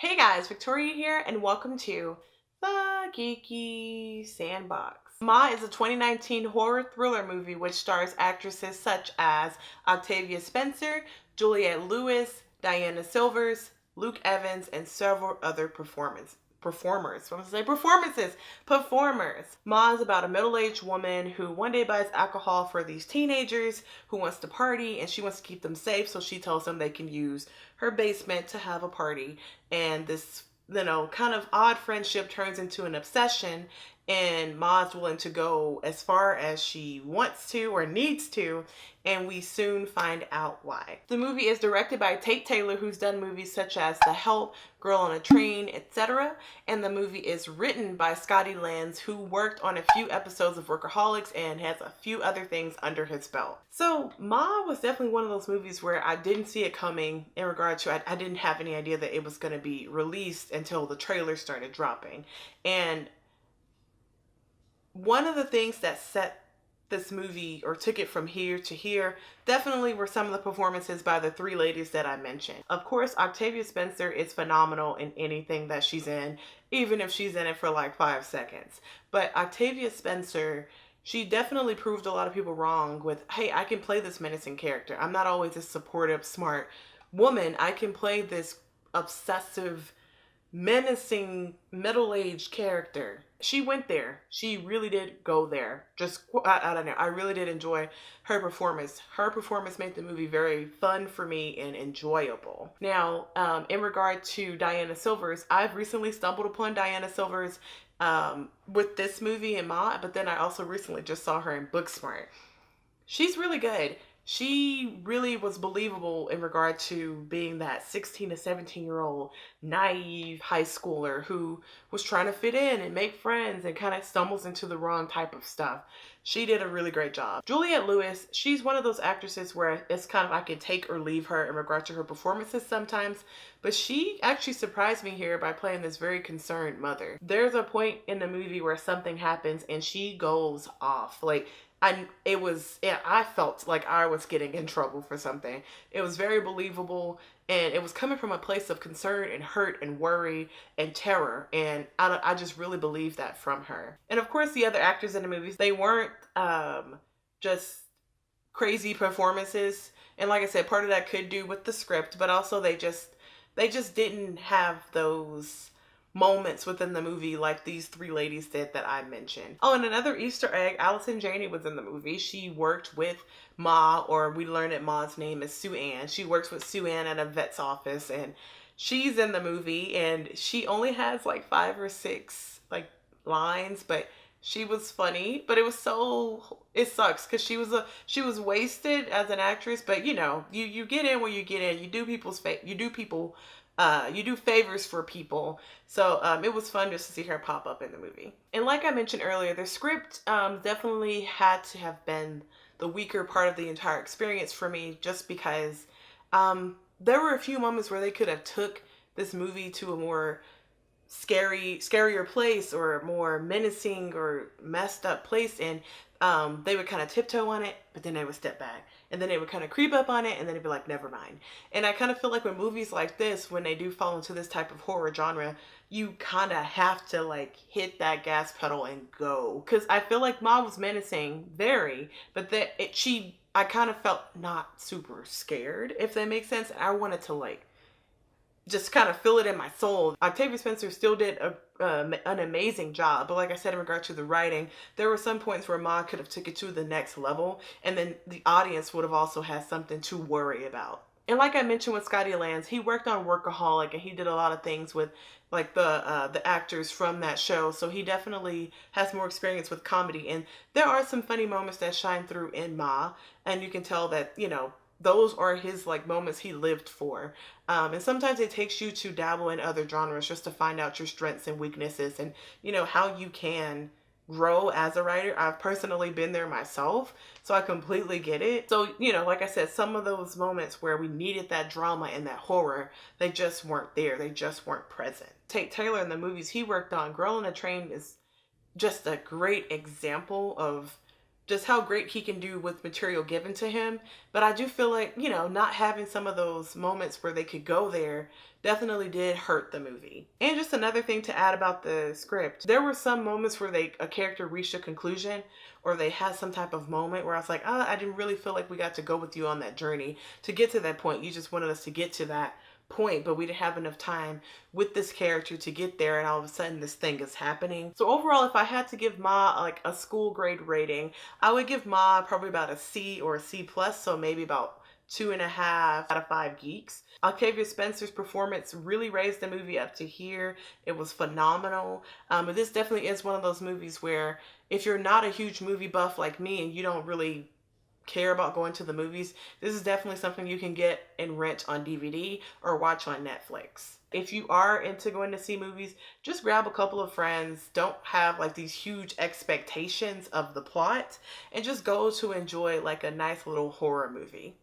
Hey guys, Victoria here, and welcome to The Geeky Sandbox. Ma is a 2019 horror thriller movie which stars actresses such as Octavia Spencer, Juliette Lewis, Diana Silvers, Luke Evans, and several other performers. Performers. Ma is about a middle-aged woman who one day buys alcohol for these teenagers who wants to party, and she wants to keep them safe, so she tells them they can use her basement to have a party. And this, kind of odd friendship turns into an obsession, and Ma's willing to go as far as she wants to or needs to, and we soon find out why. The movie is directed by Tate Taylor, who's done movies such as The Help, Girl on a Train, etc. And the movie is written by Scotty Lanz, who worked on a few episodes of Workaholics and has a few other things under his belt. So Ma was definitely one of those movies where I didn't see it coming in regard to, I didn't have any idea that it was going to be released until the trailer started dropping. And one of the things that set this movie or took it from here to here definitely were some of the performances by the three ladies that I mentioned. Of course, Octavia Spencer is phenomenal in anything that she's in, even if she's in it for like 5 seconds. But Octavia Spencer, she definitely proved a lot of people wrong with, hey, I can play this menacing character. I'm not always a supportive, smart woman. I can play this obsessive, menacing, middle-aged character. She went there. She really did go there. I don't know. I really did enjoy her performance. Her performance made the movie very fun for me and enjoyable. Now, in regard to Diana Silvers, I've recently stumbled upon Diana Silvers with this movie and Ma, but then I also recently just saw her in Booksmart. She's really good. She really was believable in regard to being that 16 to 17-year-old naive high schooler who was trying to fit in and make friends and kind of stumbles into the wrong type of stuff. She did a really great job. Juliette Lewis, she's one of those actresses where it's kind of I could take or leave her in regard to her performances sometimes, but she actually surprised me here by playing this very concerned mother. There's a point in the movie where something happens and she goes off. I felt like I was getting in trouble for something. It was very believable, and it was coming from a place of concern and hurt and worry and terror, and I just really believed that from her. And of course, the other actors in the movies, they weren't just crazy performances. And like I said, part of that could do with the script, but also they just didn't have those moments within the movie like these three ladies did that I mentioned. Oh, and another Easter egg, Allison Janney was in the movie. She worked with Ma, or we learned that Ma's name is Sue Ann. She works with Sue Ann at a vet's office, and she's in the movie, and she only has like 5 or 6 like lines, but she was funny. But it sucks because she was wasted as an actress. But you get in where you get in. You do you do favors for people. So it was fun just to see her pop up in the movie. And like I mentioned earlier, the script definitely had to have been the weaker part of the entire experience for me, just because there were a few moments where they could have took this movie to a more scarier place, or a more menacing or messed up place, and they would kind of tiptoe on it, but then they would step back, and then they would kind of creep up on it, and then they'd be like, never mind. And I kind of feel like when movies like this, when they do fall into this type of horror genre, you kind of have to like hit that gas pedal and go, because I feel like Ma was menacing very, but I kind of felt not super scared, if that makes sense. I wanted to like just kind of feel it in my soul. Octavia Spencer still did an amazing job, but like I said, in regard to the writing, there were some points where Ma could have took it to the next level, and then the audience would have also had something to worry about. And like I mentioned with Scotty Lanz, he worked on Workaholic, and he did a lot of things with like the actors from that show, so he definitely has more experience with comedy. And there are some funny moments that shine through in Ma, and you can tell that those are his like moments he lived for. And sometimes it takes you to dabble in other genres just to find out your strengths and weaknesses, and how you can grow as a writer. I've personally been there myself, so I completely get it. So like I said, some of those moments where we needed that drama and that horror, they just weren't there. They just weren't present. Tate Taylor, in the movies he worked on, Girl on a Train is just a great example of just how great he can do with material given to him. But I do feel like, you know, not having some of those moments where they could go there definitely did hurt the movie. And just another thing to add about the script, there were some moments where a character reached a conclusion, or they had some type of moment where I was like, I didn't really feel like we got to go with you on that journey to get to that point. You just wanted us to get to that point, but we didn't have enough time with this character to get there, and all of a sudden this thing is happening. So overall, if I had to give Ma like a school grade rating, I would give Ma probably about a C or a C plus, so maybe about 2.5 out of 5 geeks. Octavia Spencer's performance really raised the movie up to here. It was phenomenal. But this definitely is one of those movies where if you're not a huge movie buff like me and you don't really care about going to the movies, this is definitely something you can get and rent on DVD or watch on Netflix. If you are into going to see movies, just grab a couple of friends. Don't have like these huge expectations of the plot, and just go to enjoy like a nice little horror movie.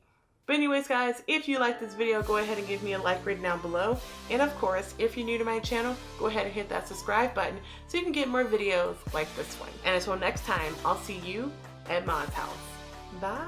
But anyways, guys, if you like this video, go ahead and give me a like rating down below. And of course, if you're new to my channel, go ahead and hit that subscribe button so you can get more videos like this one. And until next time, I'll see you at Ma's house. Bye.